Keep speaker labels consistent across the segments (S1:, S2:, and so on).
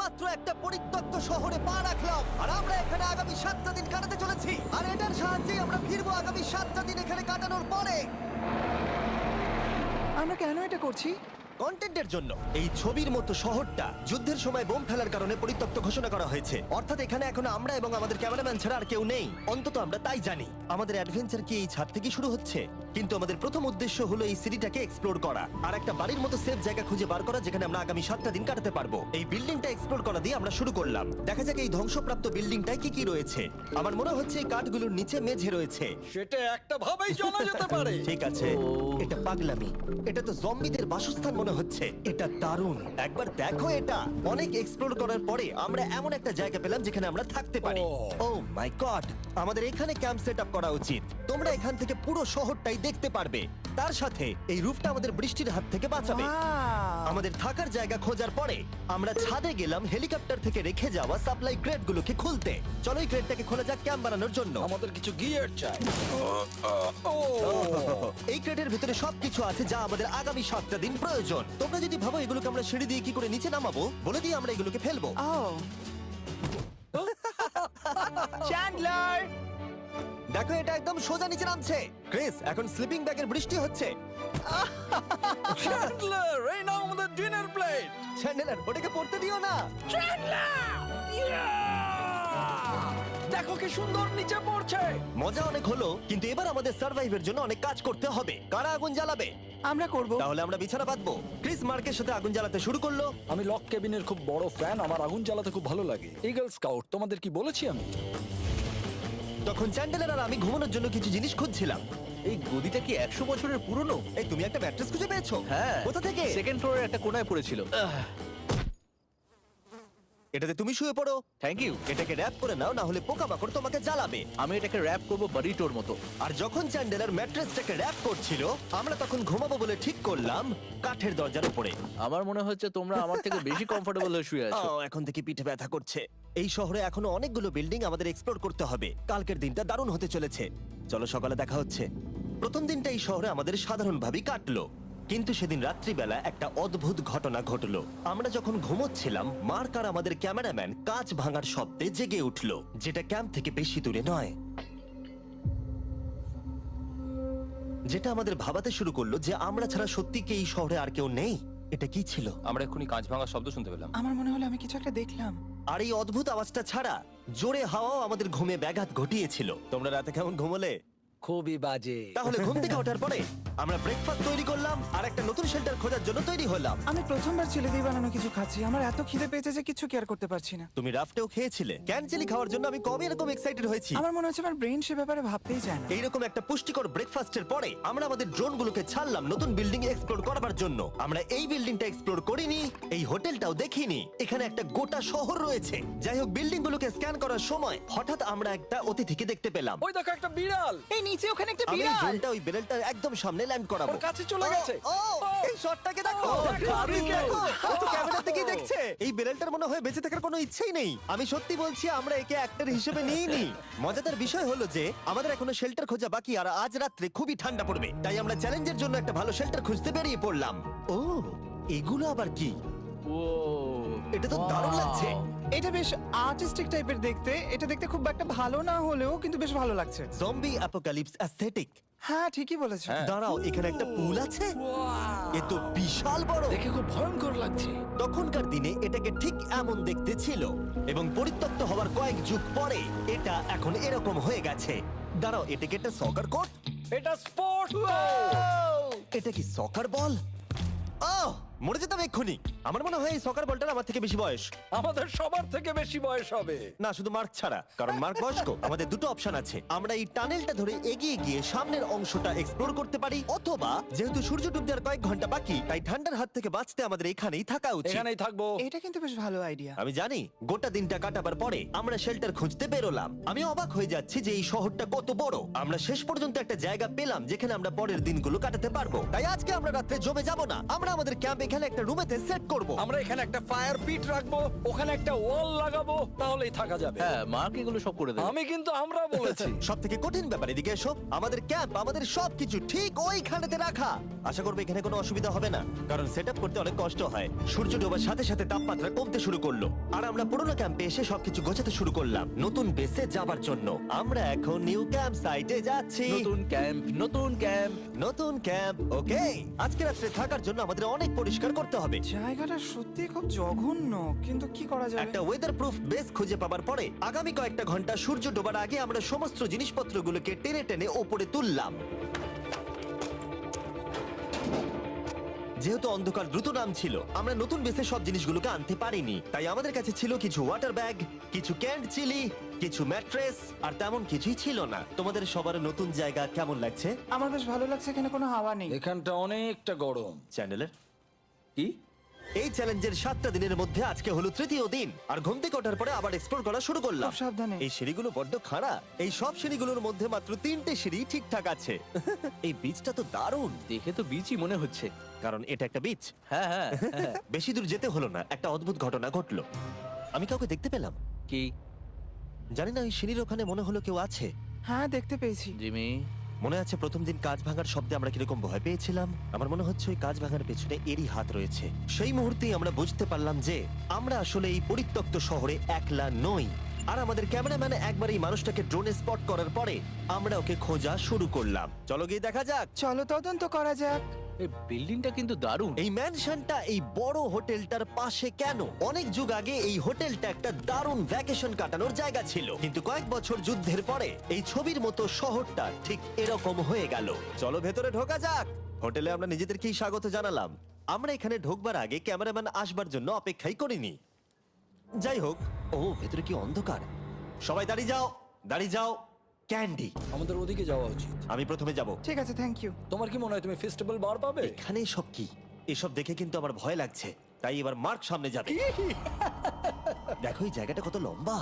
S1: মাত্র একটা পরিত্যক্ত শহরে পা রাখলাম আর আমরা এখানে আগামী 7টা দিন কাটাতে চলেছি। আর এটার সাহায্যে আমরা ফিরবো আগামী 7টা দিন এখানে কাটানোর পরে।
S2: আমরা কেন এটা করছি?
S1: কন্টেন্টের জন্য। এই ছবির মতো শহরটা যুদ্ধের সময় বোম ফেলার কারণে পরিত্যক্ত ঘোষণা করা হয়েছে। অর্থাৎ এখানে এখন আমরা এবং আমাদের ক্যামেরাম্যান ছাড়া আর কেউ নেই। অন্তত আমরা তাই জানি। আমাদের অ্যাডভেঞ্চার কি এই ছাদ থেকে শুরু হচ্ছে? কিন্তু আমাদের প্রথম উদ্দেশ্য হলো এই সিটিটাকে এক্সপ্লোর করা আর একটা বাড়ির মতো সেফ জায়গা খুঁজে বার করা যেখানে আমরা আগামী 7টা দিন কাটাতে পারবো। এই বিল্ডিংটা এক্সপ্লোর করা দিয়ে আমরা শুরু করলাম। দেখা যাক এই ধ্বংসপ্রাপ্ত বিল্ডিংটায় কি কি রয়েছে। আমার মনে হচ্ছে এই কাঠগুলোর নিচে মেঝে রয়েছে।
S3: সেটা একটা ভাবেই জানা যেতে পারে।
S1: ঠিক আছে, এটা পাগলামি। এটা তো জম্বিদের বাসস্থান মনে হচ্ছে। এটা দারুণ, একবার দেখো এটা। অনেক এক্সপ্লোর করার পরে আমরা এমন একটা জায়গা পেলাম যেখানে আমরা থাকতে পারি। ও মাই গড, আমাদের এখানে ক্যাম্প সেট আপ করা উচিত। তোমরা এখান থেকে পুরো শহরটাই দেখতে পারবে। তার সাথে এই রুফটা আমাদের বৃষ্টির হাত থেকে বাঁচাবে।
S2: Wow!
S1: আমাদের থাকার জায়গা খোঁজার পরে আমরা ছাদে গেলাম হেলিকপ্টার থেকে রেখে যাওয়া সাপ্লাই ক্রেটগুলোকে খুলতে। চলো এই ক্রেটটাকে খোলা যাক ক্যাম্প বানানোর জন্য।
S3: আমাদের কিছু গিয়ার চাই।
S1: এই ক্রেটের ভিতরে সবকিছু আছে যা আমাদের আগামী 7টা দিন প্রয়োজন। তোমরা যদি ভাবো এগুলোকে আমরা সিঁড়ি দিয়ে কি করে নিচে নামাবো, বলে দিয়ে আমরা এগুলোকে ফেলবো।
S2: Oh! চ্যান্ডলার!
S1: দেখো এটা একদম সোজা নিচে নামছে। ক্রিস, এখন স্লিপিং ব্যাগের বৃষ্টি হচ্ছে।
S3: চ্যান্ডলার, এই নাও আমাদের ডিনার প্লেট।
S1: চ্যান্ডেলার, ওটাকে পড়তে দিও না।
S3: দেখো কি সুন্দর নিচে পড়ছে।
S1: মজা অনেক হলো, কিন্তু এবার আমাদের সার্ভাইভের জন্য অনেক কাজ করতে হবে। কারা আগুন জ্বালাবে?
S2: আমরা করব।
S1: তাহলে আমরা বিছানা বাঁধবো। ক্রিস মার্কের সাথে আগুন জ্বালাতে শুরু করলো।
S3: আমি লক কেবিনের খুব বড় ফ্যান, আমার আগুন জ্বালাতে খুব ভালো লাগে। ইগল স্কাউট, তোমাদের কি বলেছি আমি?
S1: তখন চ্যান্ডেলার আর আমি ঘুমানোর জন্য কিছু জিনিস খুঁজছিলাম।
S4: এই গদিটা কি 100 বছরের পুরনো?
S1: এই তুমি একটা ম্যাট্রেস খুঁজে পেয়েছো?
S4: হ্যাঁ।
S1: কোথা থেকে?
S4: সেকেন্ড ফ্লোরের একটা কোণায় পড়েছিল।
S1: এটাতে তুমি শুয়ে পড়ো।
S4: Thank you.
S1: এটাকে র‍্যাপ করে নাও, না হলে পোকামাকড় তোমাকে জ্বালাবে।
S4: আমি এটাকে র‍্যাপ করব বারিটোর মতো।
S1: আর যখন চ্যান্ডেলার ম্যাট্রেসটাকে র‍্যাপ করছিল, আমরা তখন ঘুমাবো বলে ঠিক করলাম কাঠের দরজার উপরে।
S4: আমার মনে হচ্ছে তোমরা আমার থেকে বেশি কমফোর্টেবল হয়ে শুয়ে আছো।
S1: এখন থেকে পিঠে ব্যথা করছে। এই শহরে এখনো অনেকগুলো বিল্ডিং আমাদের এক্সপ্লোর করতে হবে। কালকের দিনটা দারুণ হতে চলেছে। চলো সকালে দেখা হচ্ছে। প্রথম দিনটা এই শহরে আমাদের সাধারণভাবেই কাটলো, কিন্তু সেদিন রাত্রিবেলা একটা অদ্ভুত ঘটনা ঘটলো। আমরা যখন ঘুমোচ্ছিলাম, মার্ক আর আমাদের ক্যামেরাম্যান কাঁচ ভাঙার শব্দে জেগে উঠলো, যেটা ক্যাম্প থেকে বেশি দূরে নয়। যেটা আমাদের ভাবাতে শুরু করলো যে আমরা ছাড়া সত্যি কি এই শহরে আর কেউ নেই। এটা কি ছিল?
S5: আমরা এক্ষুনি কাঁচ ভাঙার শব্দ শুনতে পেলাম।
S2: আমার মনে হলো আমি কিছু একটা দেখলাম।
S1: আর এই অদ্ভুত আওয়াজটা ছাড়া জোরে হাওয়াও আমাদের ঘুমে ব্যাঘাত ঘটিয়েছিল। তোমরা রাতে কেমন ঘুমোলে?
S3: খুবই বাজে।
S1: তাহলে ঘুম থেকে ওঠার পরে আমরা ব্রেকফাস্ট তৈরি করলাম আর একটা নতুন শেল্টার খোঁজার জন্য তৈরি হলাম।
S2: আমি প্রথমবার ছেলে দিয়ে বানানো কিছু খাচ্ছি। আমার এত খিদে পেয়েছে যে কিছু কেয়ার করতে পারছি না।
S1: তুমি রাফটেও খেয়েছিলে। ক্যানচেলি খাওয়ার জন্য আমি কবে এরকম এক্সাইটেড হয়েছি।
S2: আমার মনে হচ্ছে আমার ব্রেন সে ব্যাপারে ভাবতেই চায় না।
S1: এইরকম একটা পুষ্টিকর ব্রেকফাস্টের পরে আমরা আমাদের ড্রোনগুলোকে ছাড়লাম নতুন বিল্ডিং এক্সপ্লোর করার জন্য। আমরা এই বিল্ডিংটা এক্সপ্লোর করিনি, এই হোটেলটাও দেখিনি। এখানে একটা গোটা শহর রয়েছে। যাই হোক, বিল্ডিংগুলোকে স্ক্যান করার সময় হঠাৎ আমরা একটা অতিথিকে দেখতে পেলাম।
S3: ওই দেখো একটা বিড়াল।
S2: এই নিচে ওখানে একটা
S1: আমি এই
S2: বিড়াল।
S1: ড্রোনটা ওই বেরেলটার একদম সামনে ল্যান্ড করাবো।
S3: ওর কাছে চলে গেছে।
S1: ও, এই শটটাকে দেখো।
S3: দারুণ।
S1: দেখো, ও তো ক্যামেরা থেকেই দেখছে। এই বেরেলটার মনে হয় বেঁচে থাকার কোনো ইচ্ছেই নেই। আমি সত্যি বলছি, আমরা একে অ্যাক্টর হিসেবে নিইনি। মজাদার বিষয় হলো যে আমাদের এখনো শেল্টার খোঁজা বাকি, আর আজ রাত্রে খুবই ঠান্ডা পড়বে। তাই আমরা চ্যালেঞ্জের জন্য একটা ভালো শেল্টার খুঁজতে বেরিয়ে পড়লাম। ও, এগুলো আবার কি?
S4: ও,
S1: এটা তো দারুণ লাগছে।
S2: এটা বেশ আর্টিস্টিক টাইপের দেখতে। এটা দেখতে খুব একটা ভালো না হলেও কিন্তু বেশ ভালো লাগছে।
S1: Zombie apocalypse aesthetic.
S2: হ্যাঁ, ঠিকই বলেছো।
S1: দাঁড়াও, এখানে একটা পুল আছে। এ তো বিশাল বড়।
S3: দেখে খুব ভয়ঙ্কর লাগছে।
S1: তখনকার দিনে এটাকে ঠিক এমন দেখতে ছিল, এবং পরিত্যক্ত হওয়ার কয়েক যুগ পরে এটা এখন এরকম হয়ে গেছে। দাঁড়াও, এটাকে একটা সকার কোর্ট?
S3: এটা স্পোর্ট।
S1: এটা কি সকার বল? মরে যেতাম এক্ষুনি। আমার মনে হয় এই সকার বলটার আমার থেকে বেশি বয়স।
S3: আমাদের সবার থেকে বেশি বয়স হবে।
S1: না, শুধু মার্ক ছাড়া, কারণ মার্ক বয়স্ক। আমাদের দুটো অপশন আছে। আমরা এই টানেলটা ধরে এগিয়ে গিয়ে সামনের অংশটা এক্সপ্লোর করতে পারি, অথবা যেহেতু সূর্য ডুবতে আর কয়েক ঘন্টা বাকি, তাই ঠান্ডার হাত থেকে বাঁচতে আমাদের এখানেই থাকা উচিত।
S3: এখানেই থাকবো।
S2: এটা কিন্তু বেশ ভালো আইডিয়া।
S1: আমি জানি। গোটা দিনটা কাটাবার পরে আমরা শেল্টার খুঁজতে বেরোলাম। আমি অবাক হয়ে যাচ্ছি যে এই শহরটা কত বড়। আমরা শেষ পর্যন্ত একটা জায়গা পেলাম যেখানে আমরা পরের দিনগুলো কাটাতে পারবো। তাই আজকে আমরা রাত্রে জমে যাব না। আমরা আমাদের ক্যাম্পে এখানে একটা রুমেতে সেট করব।
S3: আমরা এখানে একটা ফায়ার পিট রাখবো, ওখানে একটা ওয়াল লাগাবো, তাহলেই থাকা যাবে।
S4: হ্যাঁ মার্ক এগুলো সব করে দেবে।
S3: আমি কিন্তু আমরা বলেছি।
S1: সব থেকে কঠিন ব্যাপার, এদিকে এসো। আমাদের ক্যাম্প, আমাদের সবকিছু ঠিক ওইখানেতে রাখা। আশা করবো এখানে কোনো অসুবিধা হবে না, কারণ সেটআপ করতে অনেক কষ্ট হয়। সূর্য ডোবার সাথে সাথে তাপমাত্রা কমতে শুরু করলো, আর আমরা পুরোনো ক্যাম্পে এসে সবকিছু গোছাতে শুরু করলাম নতুন বেসে যাবার জন্য। আমরা এখন নিউ ক্যাম্প সাইটে যাচ্ছি।
S4: নতুন ক্যাম্প, নতুন ক্যাম্প।
S1: নতুন ক্যাম্প, ওকে। আজকে রাত্রে থাকার জন্য আমাদের অনেক পরিষ্কার করতে হবে।
S2: জায়গাটা সত্যি খুব জঘন্য, কিন্তু কি করা যাবে?
S1: একটা ওয়েদার প্রুফ বেস খুঁজে পাবার পরে আগামী কয়েকটা ঘন্টা সূর্য ডোবার আগে আমরা সমস্ত জিনিসপত্রগুলোকে টেনে টেনে ওপরে তুললাম। যেহেতু অন্ধকার দ্রুত নামছিল, আমরা নতুন বেসে সব জিনিসগুলোকে আনতে পারিনি, তাই আমাদের কাছে ছিল কিছু ওয়াটার ব্যাগ, কিছু ক্যান্ড চিলি, কিছু ম্যাট্রেস, আর তেমন কিছুই ছিল না। তোমাদের সবার নতুন জায়গা কেমন লাগছে?
S2: আমার বেশ ভালো লাগছে, এখানে কোনো হাওয়া নেই।
S3: এখানটা অনেকটা গরম।
S1: চ্যানেলের
S4: কি?
S1: এই চ্যালেঞ্জের 7টা দিনের মধ্যে আজকে হলো তৃতীয় দিন, আর ঘুম থেকে ওঠার পরে আবার এক্সপ্লোর করা শুরু করলাম।
S2: খুব সাবধানে।
S1: এই সিঁড়িগুলো বড্ড খাড়া। এই সব সিঁড়িগুলোর মধ্যে মাত্র 3টে সিঁড়ি ঠিকঠাক আছে। এই বীজটা তো দারুণ,
S4: দেখে তো বিচই মনে হচ্ছে।
S1: কারণ এটা একটা বীজ।
S4: হ্যাঁ হ্যাঁ হ্যাঁ।
S1: বেশি দূর যেতে হলো না, একটা অদ্ভুত ঘটনা ঘটলো। আমি কাউকে দেখতে পেলাম,
S4: কি?
S1: জানি না, ওই সিঁড়ির ওখানে মনে হলো কেউ আছে।
S2: হ্যাঁ, দেখতে পেয়েছি।
S4: জিমি,
S1: মনে আছে প্রথম দিন কাঁচ ভাঙার শব্দে আমরা কিরকম ভয় পেয়েছিলাম? আমার মনে হচ্ছে ওই কাঁচ ভাঙার পেছনে এরই হাত রয়েছে। সেই মুহূর্তেই আমরা বুঝতে পারলাম যে আমরা আসলে এই পরিত্যক্ত শহরে একলা নই। আর আমাদের ক্যামেরাম্যান একবার এই মানুষটাকে ড্রোনে স্পট করার পরে আমরা ওকে খোঁজা শুরু করলাম। চলো গিয়ে দেখা যাক।
S2: চলো তদন্ত করা যাক।
S4: এই বিল্ডিংটা কিন্তু দারুণ।
S1: এই ম্যানশনটা এই বড় হোটেলটার পাশে কেন? অনেক যুগ আগে এই হোটেলটা একটা দারুণ ভ্যাকেশন কাটানোর জায়গা ছিল, কিন্তু কয়েক বছর যুদ্ধের পরে এই ছবির মতো শহরটা ঠিক এরকম হয়ে গেল। চলো ভেতরে ঢোকা যাক। হোটেলে আমরা নিজেদেরকেই স্বাগত জানালাম। আমরা এখানে ঢোকবার আগে ক্যামেরাম্যান আসবার জন্য অপেক্ষাই করিনি। যাই হোক, ও ভেতরে কি অন্ধকার। সবাই দাঁড়িয়ে যাও, দাঁড়িয়ে যাও। ক্যান্ডি,
S3: আমাদের ওদিকে যাওয়া উচিত।
S1: আমি প্রথমে যাব।
S2: ঠিক আছে, থ্যাংক ইউ।
S3: তোমার কি মনে হয় তুমি ফেস্টিভ্যাল বার পাবে?
S1: এখানে সব কি? এসব দেখে কিন্তু আমার ভয় লাগছে, তাই এবার মার্ক সামনে যাবে। দেখো এই জায়গাটা কত লম্বা,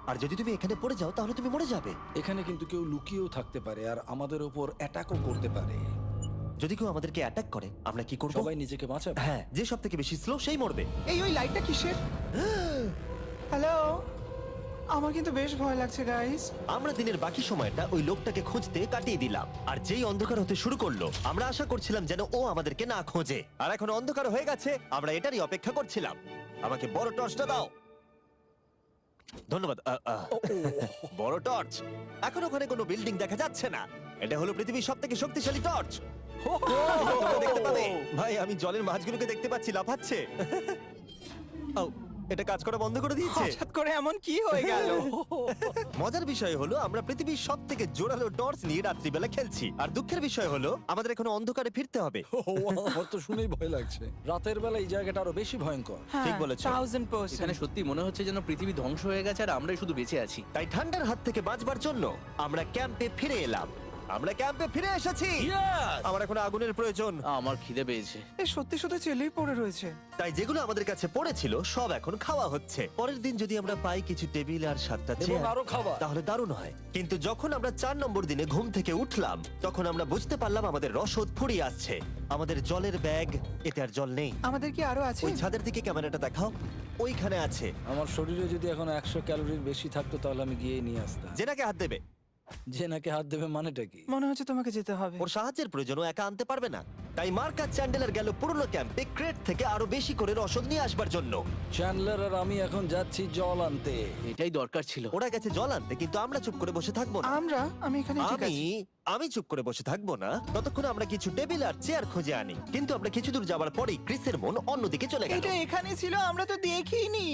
S1: আর যদি তুমি এখানে পড়ে যাও তাহলে তুমি মরে যাবে।
S3: এখানে কিন্তু কেউ লুকিয়েও থাকতে পারে আর আমাদের উপর অ্যাটাকও করতে পারে।
S1: যদি কেউ আমাদেরকে অ্যাটাক করে আমরা কি করব?
S3: সবাই নিজেকে বাঁচাবে।
S1: হ্যাঁ, যে সব থেকে বেশি স্লো সেই মরবে।
S2: ওই লাইটটা কিসের? হ্যালো, আমার কিন্তু বেশ ভয় লাগছে গাইস।
S1: আমরা দিনের বাকি সময়টা ওই লোকটাকে খুঁজতে কাটিয়ে দিলাম, আর যেই অন্ধকার হতে শুরু করলো আমরা আশা করছিলাম যেন ও আমাদেরকে না খোঁজে। আর এখন অন্ধকার হয়ে গেছে, আমরা এটারই অপেক্ষা করছিলাম। আমাকে বড় টর্চটা দাও। ধন্যবাদ। বড় টর্চ। এখন ওখানে কোনো বিল্ডিং দেখা যাচ্ছে না। এটা হলো পৃথিবীর সবথেকে শক্তিশালী টর্চ। তোমরা দেখতে পাবে। ভাই, আমি জলের মাছগুলোকে দেখতে পাচ্ছি লাফাচ্ছে। ও, এটা কাজ করা বন্ধ করে দিয়েছে।
S2: হঠাৎ করে এমন কি হয়ে গেল?
S1: মজার বিষয় হলো আমরা পৃথিবীর সব থেকে জোরালো টর্চ নিয়ে রাত্রিবেলা খেলছি, আর দুঃখের বিষয় হলো আমাদের এখন অন্ধকারে ফিরতে হবে।
S3: আমার তো শুনেই ভয় লাগছে। রাতের বেলা এই জায়গাটা আরো বেশি ভয়ঙ্কর।
S1: ঠিক বলেছো।
S2: 1000%।
S4: এখানে সত্যি মনে হচ্ছে যেন পৃথিবী ধ্বংস হয়ে গেছে আর আমরাই শুধু বেঁচে আছি।
S1: তাই ঠান্ডার হাত থেকে বাঁচবার জন্য আমরা ক্যাম্পে ফিরে এলাম। আমরা ক্যাম্পে ফিরে এসেছি। আমার এখন আগুনের প্রয়োজন।
S4: আমার খিদে পেয়েছে।
S2: এ সত্যি শুধু চেলেই পড়ে রয়েছে।
S1: তাই যেগুলো আমাদের কাছে পড়েছিল সব এখন খাওয়া হচ্ছে। পরের দিন যদি আমরা পাই কিছু টেবিল আর 7টা
S3: এবং
S1: চেয়ার,
S3: আরো খাবার।
S1: তাহলে দারুণ হয়। কিন্তু যখন আমরা 4 নম্বর দিনে ঘুম থেকে উঠলাম তখন আমরা বুঝতে পারলাম আমাদের রসদ ফুরিয়ে আসছে। আমাদের জলের ব্যাগ, এতে আর জল নেই।
S2: আমাদের কি আরো আছে?
S1: ওই ছাদের দিকে ক্যামেরাটা দেখাও, ওইখানে আছে।
S3: আমার শরীরে যদি এখন 100 ক্যালোরির বেশি থাকতো তাহলে আমি গিয়ে নিয়ে আসতাম।
S1: জেনাকে হাত দেবে।
S3: যে নাকি হাত দেবে মানেটা কি?
S2: মনে হচ্ছে তোমাকে যেতে হবে।
S1: ওর সাহায্যের প্রয়োজন, ও একা আনতে পারবে না। তাই মার্ক আর চ্যান্ডেলার গেল পুরনো ক্যাম্পে ক্রেট থেকে আরো বেশি করে রসদ নিয়ে আসবার জন্য।
S3: চ্যান্ডলার আর আমি এখন যাচ্ছি জল আনতে।
S4: এটাই দরকার ছিল।
S1: ওরা গেছে জল আনতে, কিন্তু আমরা চুপ করে বসে থাকবো না।
S2: আমি এখানে ঠিক
S1: আমি
S2: আছি।
S1: আমি চুপ করে বসে থাকবো না ততক্ষণ আমরা কিছু টেবিল আর চেয়ার খুঁজে আনি। কিন্তু আমরা কিছু দূর যাবার পরেই ক্রিসের মন অন্যদিকে চলে গেল।
S2: এটা এখানে ছিল, আমরা তো দেখিনি।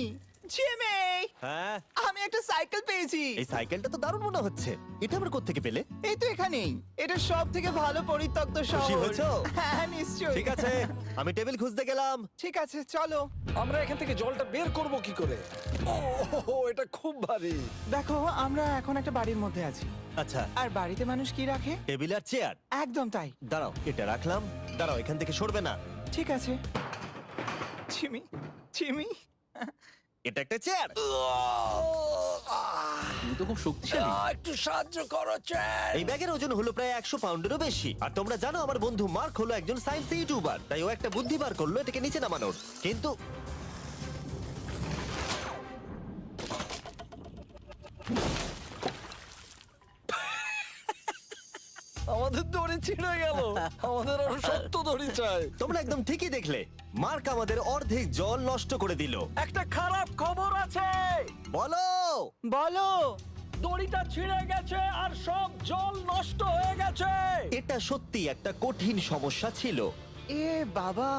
S2: জিমি,
S1: হ্যাঁ,
S2: আমি একটা সাইকেল পেয়েছি।
S1: এই সাইকেলটা তো দারুণ মনে হচ্ছে। এটা আমরা কোত্থেকে পেলে?
S2: এই তো এখানেই। এটা সব থেকে ভালো পরিত্যক্ত
S1: খুশি
S2: শহর।
S1: হয়েছো?
S2: হ্যাঁ, নিশ্চয়ই।
S1: ঠিক আছে, আমি টেবিল খুঁজতে গেলাম।
S2: ঠিক আছে, চলো।
S3: আমরা এখান থেকে জলটা বের করব কি করে? ও, এটা খুব ভারী।
S2: দেখো, আমরা এখন একটা বাড়ির মধ্যে আছি।
S1: আচ্ছা,
S2: আর বাড়িতে মানুষ কি রাখে?
S1: টেবিল আর চেয়ার।
S2: একদম তাই।
S1: দাঁড়াও, এটা রাখলাম। দাঁড়াও, এখান থেকে সরবে না।
S2: ঠিক আছে। চিমি, চিমি,
S1: এটা একটা চেয়ার।
S4: তুমি তো খুব শক্তিশালী।
S3: একটু সাহায্য করো চ্যান।
S1: এই ব্যাগের ওজন হলো প্রায় 100 পাউন্ডেরও বেশি। আর তোমরা জানো আমার বন্ধু মার্ক হলো একজন সায়েন্স ইউটিউবার, তাই ও একটা বুদ্ধি বার করলো এটাকে নিচে নামানোর। কিন্তু
S3: আমাদের দড়ি ছিঁড়ে গেল। আমাদের আরো শক্ত দড়ি চাই।
S1: তোমরা একদম ঠিকই দেখলে, মার্ক আমাদের অর্ধেক জল নষ্ট করে দিল।
S3: একটা খারাপ খবর আছে,
S1: বলো।
S2: বলো।
S3: দড়িটা ছিঁড়ে গেছে আর সব জল নষ্ট হয়ে গেছে।
S1: এটা সত্যি একটা কঠিন সমস্যা ছিল।
S2: এ বাবা।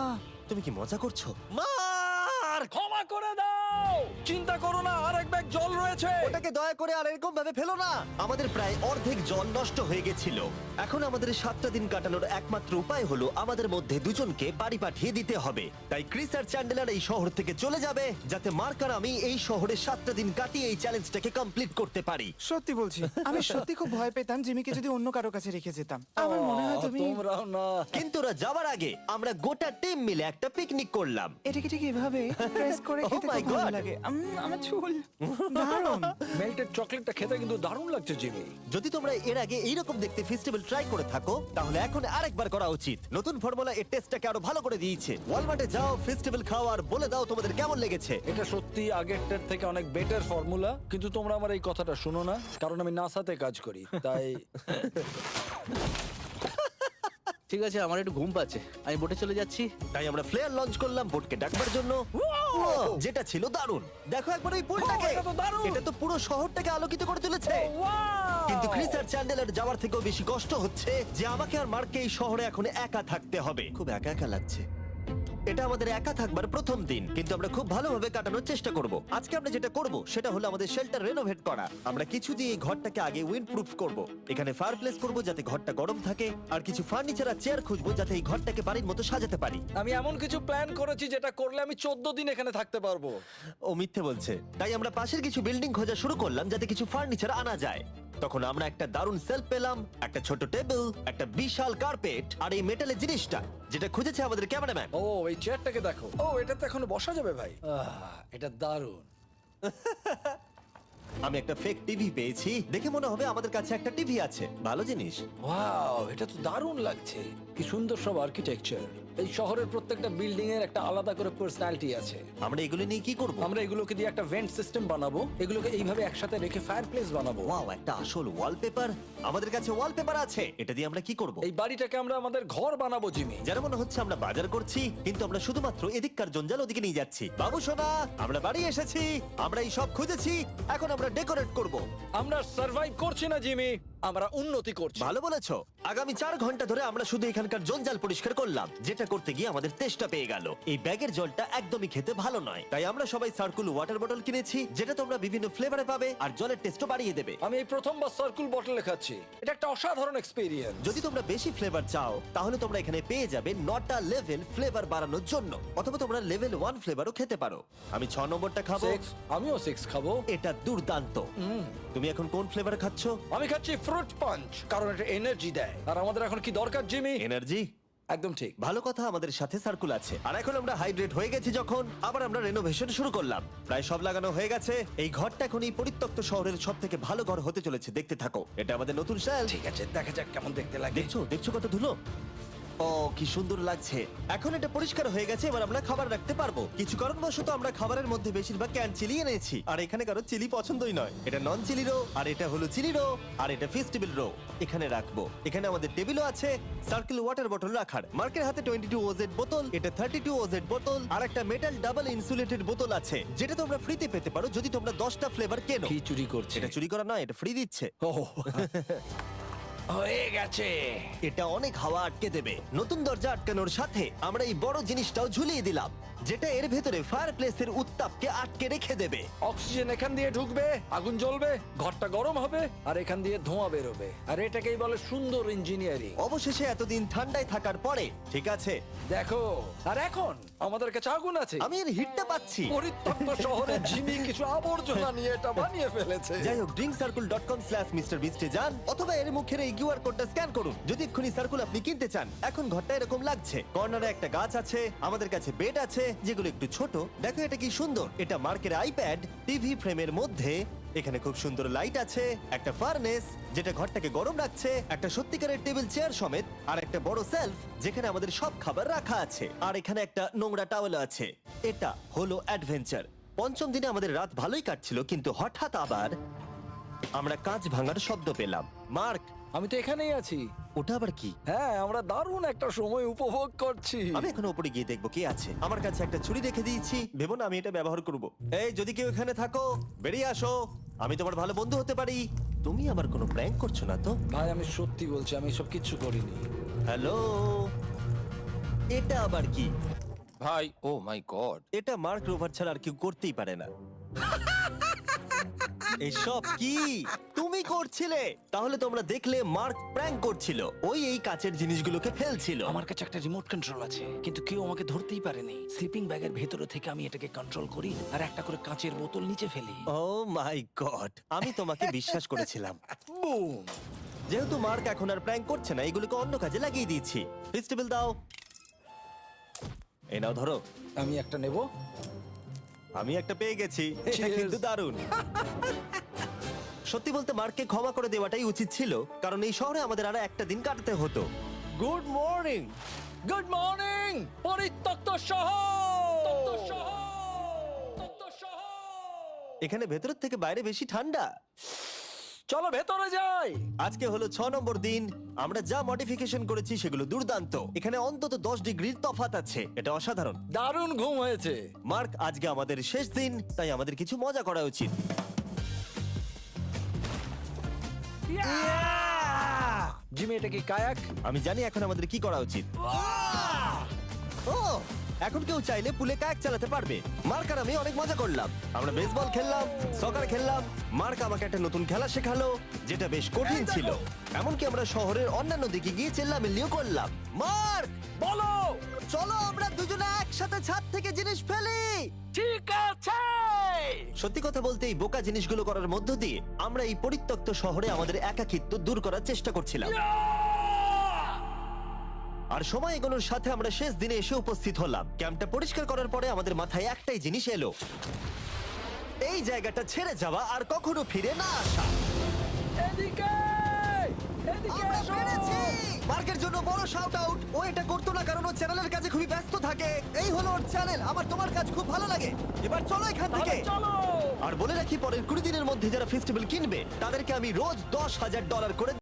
S1: তুমি কি মজা করছো? মার্ক,
S3: ক্ষমা করে দাও। চিন্তা করো না, আরেক ব্যাগ জল রয়েছে।
S1: ওটাকে দয়া করে আর এরকম ভাবে ফেলো না। আমাদের প্রায় অর্ধেক জল নষ্ট হয়ে গেছিল। এখন আমাদের 7টা দিন কাটানোর একমাত্র উপায় হলো আমাদের মধ্যে দুজনকে বাড়ি পাঠিয়ে দিতে হবে। তাই ক্রিস আর চ্যান্ডেলার এই শহর থেকে চলে যাবে, যাতে মার্ক আর আমি এই শহরে 7টা দিন কাটিয়ে এই চ্যালেঞ্জটাকে কমপ্লিট করতে পারি।
S2: সত্যি বলছি, আমি সত্যি খুব ভয় পেতাম জিমিকে যদি অন্য কারো কাছে রেখে যেতাম। আমার মনে হয় তুমি
S3: তোমরাও না।
S1: কিন্তু ওরা যাওয়ার আগে আমরা গোটা টিম মিলে একটা পিকনিক করলাম।
S2: এটাকে ঠিক এভাবে প্রেস করে
S1: Oh
S2: খেতে
S1: my
S2: খুব ভালো
S1: God!
S2: লাগে। আমার চুল দারুণ।
S3: মেল্টেড চকলেটটা খেতে কিন্তু দারুণ লাগছে জিমি।
S1: যদি তোমরা এর আগে এইরকম দেখতে ফেস্টিভ্যাল ট্রাই করে থাকো, তাহলে এখন আরেকবার করা উচিত। নতুন ফর্মুলা এর টেস্টটাকে আরো ভালো করে দিয়েছে। ওয়ালমার্টে যাও, ফেস্টিভ্যাল খাও আর বলে দাও তোমাদের কেমন লেগেছে।
S3: এটা সত্যি আগেরটার থেকে অনেক বেটার ফর্মুলা, কিন্তু তোমরা আমার এই কথাটা শোনো না, কারণ আমি নাসাতে কাজ করি, তাই
S4: ঠিক আছে, আমার একটু ঘুম পাচ্ছে, আমি বোটে চলে যাচ্ছি।
S1: তাই আমরা ফ্লেয়ার লঞ্চ করলাম বোটকে ডাকবার জন্য, যেটা ছিল দারুণ। দেখো একবার ওই পুলটাকে,
S3: এটা তো দারুণ!
S1: এটা তো পুরো শহরটাকে আলোকিত করে তুলেছে। কিন্তু ক্রিস আর চ্যান্ডেলার যাওয়ার থেকেও বেশি কষ্ট হচ্ছে যে আমাকে আর মার্ককে এই শহরে এখন একা থাকতে হবে। খুব একা একা লাগছে। এটা আমাদের একা থাকবার প্রথম দিন, কিন্তু আমরা খুব ভালোভাবে কাটানোর চেষ্টা করব। আজকে আমরা যেটা করব সেটা হলো আমাদের শেল্টার রেনোভেট করা। আমরা কিছু দিয়ে এই ঘরটাকে আগে উইন্ড প্রুফ করব। এখানে ফায়ারপ্লেস করব যাতে ঘরটা গরম থাকে, আর কিছু ফার্নিচার আর চেয়ার খুঁজবো যাতে এই ঘরটাকে বাড়ির মতো সাজাতে পারি।
S3: আমি এমন কিছু প্ল্যান করেছি যেটা করলে আমি 14 দিন এখানে থাকতে পারবো।
S1: ও মিথ্যে বলছে। তাই আমরা পাশের কিছু বিল্ডিং খোঁজা শুরু করলাম যাতে কিছু ফার্নিচার আনা যায়। তখন আমরা একটা দারুণ সেলফ পেলাম, একটা ছোট টেবিল, একটা বিশাল কার্পেট আর এই মেটালের জিনিসটা যেটা খুঁজেছে আমাদের ক্যামেরাম্যান।
S3: ও এই চেয়ারটাকে দেখো, ও এটাতে এখনো বসা যাবে ভাই। এটা দারুণ।
S1: আমি একটা ফেক টিভি পেয়েছি, দেখে মনে হবে আমাদের কাছে একটা টিভি আছে। ভালো জিনিস।
S3: ওয়াও, এটা তো দারুণ লাগছে। কি সুন্দর সব আর্কিটেকচার। এই শহরের প্রত্যেকটা বিল্ডিং এর একটা আলাদা করে পার্সোনালিটি আছে।
S1: আমরা এগুলো নিয়ে কি করব?
S3: আমরা এগুলোকে দিয়ে একটা ভেন্ট সিস্টেম বানাবো, এগুলোকে এইভাবে একসাথে রেখে ফায়ারপ্লেস বানাবো।
S1: ওয়াও, একটা আসল ওয়ালপেপার। আমাদের কাছে ওয়ালপেপার আছে। এটা দিয়ে আমরা কি করব?
S3: এই বাড়িটাকে আমরা আমাদের ঘর বানাবো জিমি।
S1: যেন মনে হচ্ছে আমরা বাজার করছি, কিন্তু আমরা শুধুমাত্র এদিককার জঞ্জাল ওদিকে নিয়ে যাচ্ছি। বাবু সোনা, আমরা বাড়ি এসেছি, আমরা এই সব খুঁজেছি, এখন আমরা ডেকোরেট করব।
S3: আমরা সার্ভাইভ করছি না জিমি, আমরা উন্নতি করছি।
S1: ভালো বলেছো। আগামী 4 ঘন্টা ধরে আমরা শুধু এখানকার জঞ্জাল পরিষ্কার করলাম, যেটা করতে গিয়ে আমাদের তেষ্টা পেয়ে গেল। এই ব্যাগের জলটা একদমই খেতে ভালো নয়, তাই আমরা সবাই সার্কুল ওয়াটার বটল কিনেছি, যেটা তোমরা বিভিন্ন ফ্লেভারে পাবে আর জলের টেস্টও বাড়িয়ে দেবে।
S3: আমি এই প্রথমবার সার্কুল বটলে খাচ্ছি, এটা একটা অসাধারণ এক্সপেরিয়েন্স।
S1: যদি তোমরা বেশি ফ্লেভার চাও, তাহলে তোমরা এখানে পেয়ে যাবে 9টা লেভেল ফ্লেভার বাড়ানোর জন্য, অথবা তোমরা লেভেল 1 ফ্লেভারও খেতে পারো। আমি 6 নম্বরটা খাবো।
S3: আমিও 6 খাবো।
S1: এটা দুর্দান্ত। তুমি এখন কোন ফ্লেভার খাচ্ছ?
S3: আমি খাচ্ছি ফ্রুট পাঞ্চ, কারণ এটা এনার্জি দেয়। আর আমাদের এখন কি দরকার জিমি?
S1: এনার্জি।
S3: একদম ঠিক।
S1: ভালো কথা, আমাদের সাথে সার্কুল আছে। আর এখন আমরা হাইড্রেট হয়ে গেছি যখন, আবার আমরা রেনোভেশন শুরু করলাম। প্রায় সব লাগানো হয়ে গেছে। এই ঘরটা এখন এই পরিত্যক্ত শহরের সব থেকে ভালো ঘর হতে চলেছে। দেখতে থাকো, এটা আমাদের নতুন স্টাইল।
S3: ঠিক আছে, দেখা যাক কেমন দেখতে লাগে।
S1: দেখছো কত ধুলো। ও কি সুন্দর লাগছে। এখন এটা পরিষ্কার হয়ে গেছে, এবার আমরা খাবার রাখতে পারবো। কিছু কারণবশত আমরা খাবারের মধ্যে বেশিরভাগ ক্যান চিলি এনেছি, আর এখানে কারো চিলি পছন্দই নয়। এটা নন চিলি রো, আর এটা হলো চিলি রো, আর এটা ফেস্টিভ্যাল রো। এখানে রাখবো। এখানে আমাদের টেবিলও আছে সার্কেল ওয়াটার বটল রাখার। মার্কের হাতে 22 ওজেড বোতল, এটা 32 ওজেড বোতল, আর একটা মেটাল ডাবল ইনসুলেটেড বোতল আছে, যেটা তোমরা ফ্রিতে পেতে পারো যদি তোমরা 10টা ফ্লেভার কেনো।
S3: কি চুরি করছে?
S1: এটা চুরি করা নয়, এটা ফ্রি দিচ্ছে।
S3: হয়ে গেছে।
S1: এটা অনেক হাওয়া আটকে দেবে। নতুন দরজা আটকানোর সাথে আমরা এই বড় জিনিসটাও ঝুলিয়ে দিলাম, যেটা এর ভেতরে ফায়ারপ্লেসের উত্তাপকে আটকে রেখে দেবে।
S3: অক্সিজেন এখান দিয়ে ঢুকবে, আগুন জ্বলবে, ঘরটা গরম হবে, আর এখান দিয়ে ধোঁয়া বেরোবে। আর এটাকেই বলে সুন্দর ইঞ্জিনিয়ারিং।
S1: অবশেষে এতদিন ঠান্ডায় থাকার পরে ঠিক আছে।
S3: দেখো, আর এখন আমাদের কাছে আগুন আছে।
S1: আমি এর হিটটা পাচ্ছি।
S3: পরিত্যক্ত শহরে জিমিকে কিছু আবর্জনা নিয়ে এটা বানিয়ে ফেলেছে।
S1: যাই হোক, drinkcircle.com/MrBeast এ যান অথবা এর মুখের এই কিউআর কোডটা স্ক্যান করুন যদি এক্ষুনি সার্কুল আপনি কিনতে চান। এখন ঘরটা এরকম লাগছে, কর্নারে একটা গাছ আছে, আমাদের কাছে বেড আছে যেগুলো একটু ছোট। দেখো এটা কি সুন্দর, এটা মার্কের আইপ্যাড টিভি ফ্রেমের মধ্যে। এখানে খুব সুন্দর লাইট আছে, একটা ফার্নেস যেটা ঘরটাকে গরম রাখছে, একটা সত্যিকারের টেবিল চেয়ার সমেত, আর একটা বড় সেলফ যেখানে আমাদের সব খাবার রাখা আছে, আর এখানে একটা নোংরা টাওয়েল আছে। এটা হলো অ্যাডভেঞ্চার। পঞ্চম দিনে আমাদের রাত ভালোই কাটছিল, কিন্তু হঠাৎ আবার আমরা কাঁচ ভাঙার শব্দ পেলাম। মার্ক,
S3: আমি তো এখানেই আছি।
S1: ওটা আবার কি?
S3: হ্যাঁ, আমরা দারুণ একটা সময় উপভোগ করছি।
S1: আমি এখন উপরে গিয়ে দেখবো কে আছে। আমার কাছে একটা ছুরি রেখে দিয়েছি, ভেবো না আমি এটা ব্যবহার করব। এই, যদি কেউ এখানে থাকো বেরিয়ে আসো, আমি তোমার ভালো বন্ধু হতে পারি। তুমি আমার কোনো প্র্যাঙ্ক করছো না তো?
S3: ভাই, আমি সত্যি বলছি, আমি এসব কিচ্ছু করিনি।
S1: হ্যালো, এটা আবার কি?
S5: ভাই, ও মাই গড।
S1: এটা মার্ক রোভার ছাড়া আর কেউ করতেই পারে না। এসব কি তুমি করছিলে? তাহলে তোমরা দেখলে মার্ক প্র্যাঙ্ক করছিল। ওই এই কাচের জিনিসগুলোকে ফেলছিল।
S6: আমার কাছে একটা রিমোট কন্ট্রোল আছে, কিন্তু কেউ আমাকে ধরতেই পারেনি। স্লিপিং ব্যাগের ভেতরে থেকে আমি এটাকে কন্ট্রোল করি আর একটা করে কাঁচের বোতল নিচে ফেলি।
S1: ও মাই গড, আমি তোমাকে বিশ্বাস করেছিলাম।
S3: বুম!
S1: যেহেতু মার্ক এখন আর প্র্যাঙ্ক করছে না, এগুলোকে অন্য কাজে লাগিয়ে দিয়েছি। ফেস্টিভ্যাল দাও। এই নাও, ধরো।
S3: আমি একটা নেব।
S1: আমি একটা পেয়ে গেছি, এটা
S3: Cheers!
S1: কিন্তু দারুণ। সত্যি বলতে মার্ককে ক্ষমা করে দেওয়াটাই উচিত ছিল, কারণ এই শহরে আমাদের আর একটা দিন কাটাতে হতো। Good morning.
S3: গুড মর্নিং, পরিত্যক্ত শহর।
S1: এখানে ভেতরের থেকে বাইরে বেশি ঠান্ডা।
S3: চলো ভেতরে যাই।
S1: আজকে হলো 6 নম্বর দিন। আমরা যা মডিফিকেশন করেছি সেগুলো দুর্দান্ত। এখানে অন্তত 10 ডিগ্রির তফাৎ আছে, এটা অসাধারণ।
S3: দারুণ ঘুম হয়েছে।
S1: মার্ক, আজকে আমাদের শেষ দিন, তাই আমাদের কিছু মজা করা উচিত।
S3: জিমি, এটা কি কায়াক?
S1: আমি জানি এখন আমাদের কি করা উচিত। ও, এখন কেউ চাইলে পুলে কায়াক চালাতে পারবে। মার্ক আর আমি অনেক মজা করলাম। আমরা বেসবল খেললাম, সকার খেললাম। মার্ক আমাকে একটা নতুন খেলা শেখালো যেটা বেশ কঠিন ছিল। এমনকি আমরা শহরের অন্যান্য দিকে গিয়ে চেল্লামিল্লিও করলাম। মার্ক,
S3: বলো।
S1: চলো আমরা দুজনে একসাথে ছাদ থেকে জিনিস ফেলি।
S3: ঠিক আছে।
S1: সত্যি কথা বলতে এই বোকা জিনিসগুলো করার মধ্য দিয়ে আমরা এই পরিত্যক্ত শহরে আমাদের একাকিত্ব দূর করার চেষ্টা করছিলাম। আর সময় এগোনোর সাথে আমরা শেষ দিনে এসে উপস্থিত হলাম। ক্যাম্পটা পরিষ্কার করার পরে আমাদের মাথায় একটাই জিনিস এলো, এই জায়গাটা ছেড়ে যাওয়া আর কখনো ফিরে না আসা।
S3: এদিকে, এদিকে
S1: আমরা
S3: এসো।
S1: পেরেছি! মার্কের জন্য বড় শাউট আউট। ও এটা করতো না কারণ ও চ্যানেলের কাজে খুবই ব্যস্ত থাকে। এই হলো ওর চ্যানেল। আমার তোমার কাজ খুব ভালো লাগে। এবার চলো এখান থেকে।
S3: তাহলে চলো।
S1: আর বলে রাখি, পরের 20 দিনের মধ্যে যারা ফেস্টিভ্যাল কিনবে তাদেরকে আমি রোজ $10,000 করে